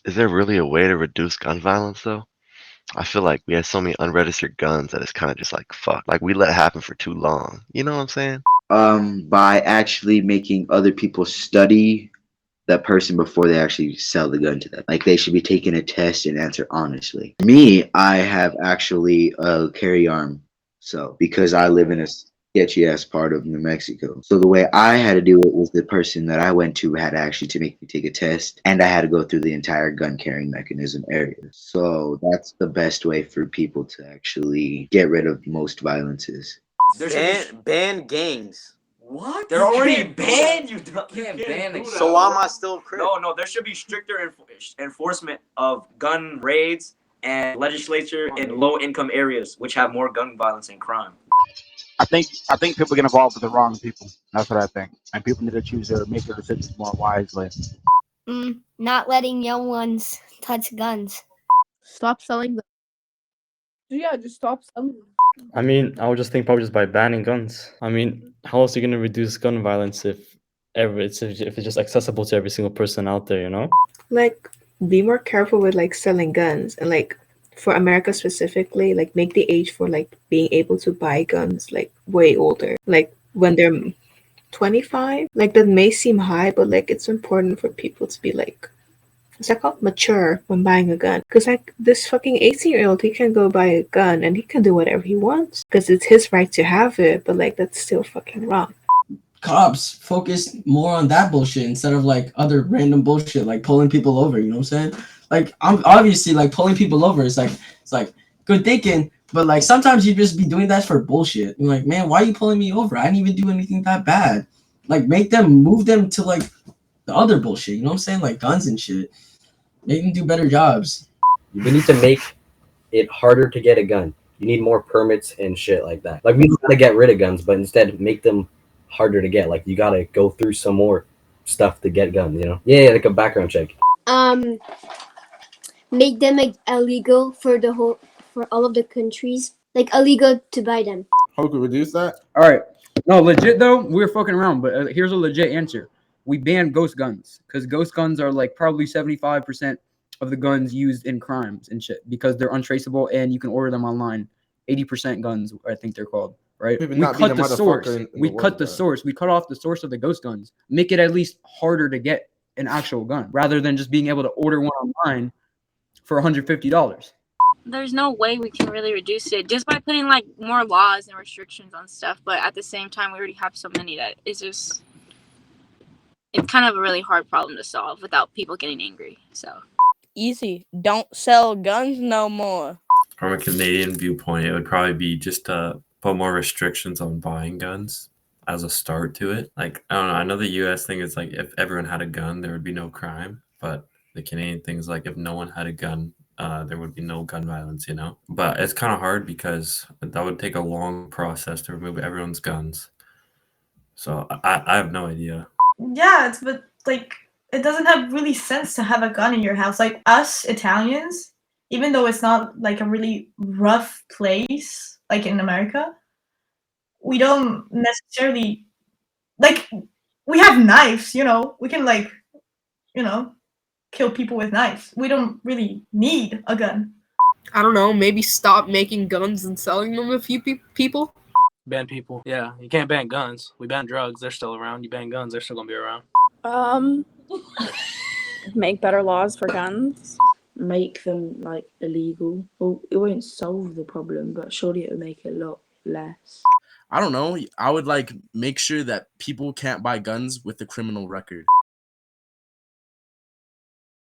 Is there really a way to reduce gun violence though? I feel like we have so many unregistered guns that it's kind of just like fuck. Like we let it happen for too long. You know what I'm saying? By actually making other people study that person before they actually sell the gun to them. Like they should be taking a test and answer honestly. Me, I have actually a carry arm. So because I live in a sketchy ass part of New Mexico. So the way I had to do it was the person that I went to had actually to make me take a test and I had to go through the entire gun carrying mechanism area. So that's the best way for people to actually get rid of most violences. Ban gangs. What? They're You already can't banned. You can't do ban that. it. So why am I still crip? No. There should be stricter enforcement of gun raids and legislature in low-income areas, which have more gun violence and crime. I think people get involved with the wrong people. That's what I think, and people need to choose to make their decisions more wisely. Not letting young ones touch guns. Stop selling them. Yeah, just stop selling them. I mean, I would just think probably just by banning guns. I mean, how else are you gonna reduce gun violence if it's just accessible to every single person out there, you know? Like, be more careful with like selling guns, and like for America specifically, like make the age for like being able to buy guns like way older. Like when they're 25, like that may seem high, but like it's important for people to be like, what's that called? Mature when buying a gun. Because like this fucking 18-year-old, he can go buy a gun and he can do whatever he wants because it's his right to have it, but like that's still fucking wrong. Cops focus more on that bullshit instead of like other random bullshit like pulling people over, you know what I'm saying? Like I'm obviously like pulling people over, it's like good thinking, but like sometimes you just be doing that for bullshit. You're like, man, why are you pulling me over? I didn't even do anything that bad. Like move them to like the other bullshit, you know what I'm saying? Like guns and shit. Make them do better jobs. We need to make it harder to get a gun. You need more permits and shit like that. Like we gotta get rid of guns, but instead make them harder to get. Like you gotta go through some more stuff to get guns. You know? Yeah, like a background check. Make them illegal for all of the countries. Like illegal to buy them. How could reduce that? All right. No, legit though, we're fucking around, but here's a legit answer. We ban ghost guns because ghost guns are like probably 75% of the guns used in crimes and shit because they're untraceable and you can order them online. 80% guns, I think they're called, right? We cut the source. We cut the source. We cut off the source of the ghost guns. Make it at least harder to get an actual gun rather than just being able to order one online for $150. There's no way we can really reduce it just by putting like more laws and restrictions on stuff. But at the same time, we already have so many that it's kind of a really hard problem to solve without people getting angry. So easy. Don't sell guns no more. From a Canadian viewpoint, it would probably be just to put more restrictions on buying guns as a start to it. Like, I don't know. I know the US thing is like if everyone had a gun, there would be no crime. But the Canadian thing is like if no one had a gun, there would be no gun violence, you know? But it's kind of hard because that would take a long process to remove everyone's guns. So I have no idea. Yeah, but like it doesn't have really sense to have a gun in your house. Like us Italians, even though it's not like a really rough place, like in America, we don't necessarily like we have knives, we can like, kill people with knives. We don't really need a gun. I don't know, maybe stop making guns and selling them to a few people? Ban people. Yeah, you can't ban guns. We ban drugs. They're still around. You ban guns. They're still going to be around. Make better laws for guns. Make them, like, illegal. Well, it won't solve the problem, but surely it will make it a lot less. I don't know. I would, like, make sure that people can't buy guns with a criminal record.